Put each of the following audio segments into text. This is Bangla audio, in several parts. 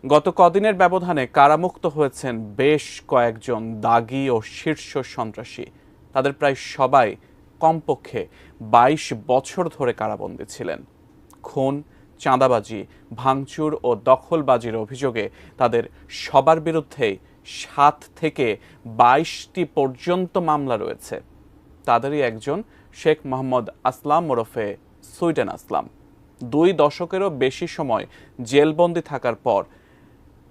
গত কদিনের ব্যবধানে কারামুক্ত হয়েছেন বেশ কয়েকজন দাগী ও শীর্ষ সন্ত্রাসী। তাদের প্রায় সবাই কমপক্ষে ২২ বছর ধরে কারাবন্দী ছিলেন। খুন, চাঁদাবাজি, ভাঙচুর ও দখলবাজির অভিযোগে তাদের সবার বিরুদ্ধেই ৭ থেকে ২২টি পর্যন্ত মামলা রয়েছে। তাদেরই একজন শেখ মোহাম্মদ আসলাম ওরফে সুইডেন আসলাম। ২ দশকেরও বেশি সময় জেলবন্দি থাকার পর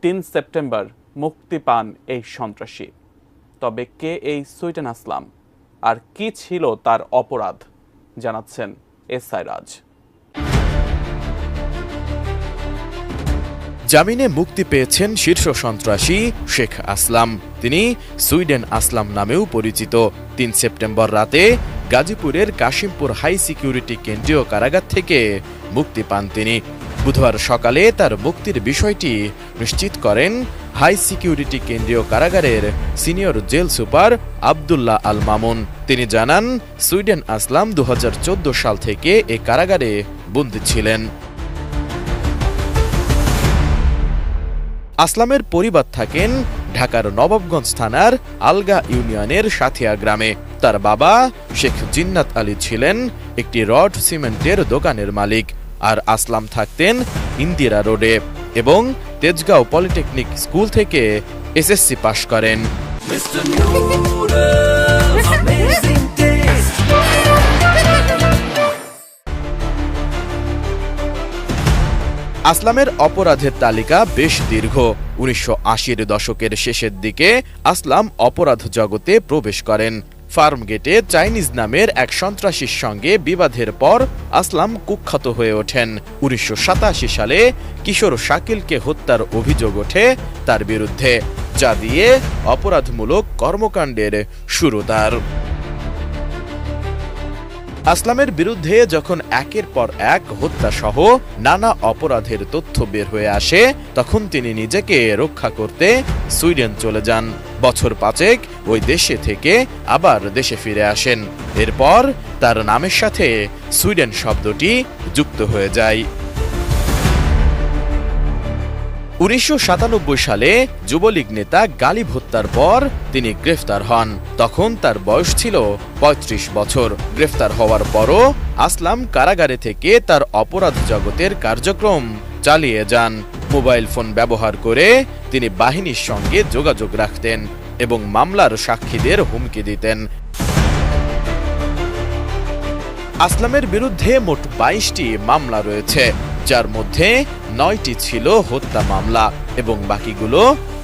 ৩ সেপ্টেম্বর মুক্তি পান এই সন্ত্রাসী। তবে কে এই সুইডেন আসলাম আর কি ছিল তার অপরাধ, জানাচ্ছেন এসআই রাজ। জামিনে মুক্তি পেয়েছেন শীর্ষ সন্ত্রাসী শেখ আসলাম। তিনি সুইডেন আসলাম নামেও পরিচিত। ৩ সেপ্টেম্বর রাতে গাজীপুরের কাশিমপুর হাই সিকিউরিটি কেন্দ্রীয় কারাগার থেকে মুক্তি পান তিনি। বুধবার সকালে তার মুক্তির বিষয়টি নিশ্চিত করেন হাই সিকিউরিটি কেন্দ্রীয় কারাগারের senior jail super Abdullah Al Mamun. তিনি জানান, সুইডেন আসলাম ২০১৪ সাল থেকে এ কারাগারে বন্দী ছিলেন। আসলামের পরিবার থাকেন ঢাকার নবাবগঞ্জ থানার আলগা ইউনিয়নের সাথিয়া গ্রামে। তার বাবা শেখ জিন্নাত আলী ছিলেন একটি রড সিমেন্টের দোকানের মালিক, আর আসলাম থাকতেন ইন্দিরা রোডে এবং তেজগাঁও পলিটেকনিক স্কুল থেকে এসএসসি পাশ করেন। আসলামের অপরাধের তালিকা বেশ দীর্ঘ। ১৯৮০-এর দশকের শেষের দিকে আসলাম অপরাধ জগতে প্রবেশ করেন। ফার্মগেটে চাইনিজ নামের এক সন্ত্রাসীর সঙ্গে বিবাদের পর আসলাম কুখ্যাত হয়ে ওঠেন। ১৯৮৭ সালে কিশোর শাকিলকে হত্যার অভিযোগ ওঠে তার বিরুদ্ধে, যা দিয়ে অপরাধমূলক কর্মকাণ্ডের শুরু তার। আসলামের বিরুদ্ধে যখন একের পর এক হত্যাসহ নানা অপরাধের তথ্য বের হয়ে আসে, তখন তিনি নিজেকে রক্ষা করতে সুইডেন চলে যান। বছর ৫ ওই দেশে থেকে আবার দেশে ফিরে আসেন। এরপর তার নামের সাথে সুইডেন শব্দটি যুক্ত হয়ে যায়। ১৯৯৭ সালে যুবলীগ নেতা গালিব হত্যার পর তিনি গ্রেফতার হন। তখন তার বয়স ছিল ৩৫ বছর। গ্রেফতার হওয়ার পরও আসলাম কারাগারে থেকে তার অপরাধ জগতের কার্যক্রম চালিয়ে যান। মোবাইল ফোন ব্যবহার করে তিনি বাহিনীর সঙ্গে যোগাযোগ রাখতেন এবং মামলার সাক্ষীদের হুমকি দিতেন। আসলামের বিরুদ্ধে মোট ২২টি মামলা রয়েছে, যার মধ্যে ৯টি ছিল হত্যা মামলা এবং বাকিগুলো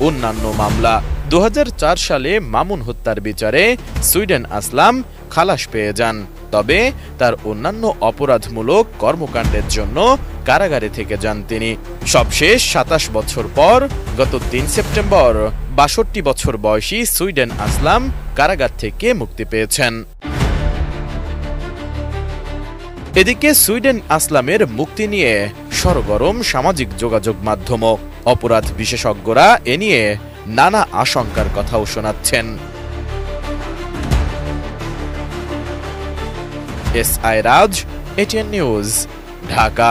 অন্যান্য মামলা। ২০০৪ সালে মামুন হত্যার বিচারে সুইডেন আসলাম খালাস পেয়ে যান। তবে তার অন্যান্য অপরাধমূলক কর্মকাণ্ডের জন্য কারাগারে থেকে যান তিনি। সবশেষ ২৭ বছর পর গত ৩ সেপ্টেম্বর ৬২ বছর বয়সী সুইডেন আসলাম কারাগার থেকে মুক্তি পেয়েছেন। এদিকে সুইডেন আসলামের মুক্তি নিয়ে সরগরম সামাজিক যোগাযোগ মাধ্যম। অপরাধ বিশেষজ্ঞরা এ নিয়ে নানা আশঙ্কার কথাও শোনাচ্ছেন। এসআই রাজ, এটিএন নিউজ, ঢাকা।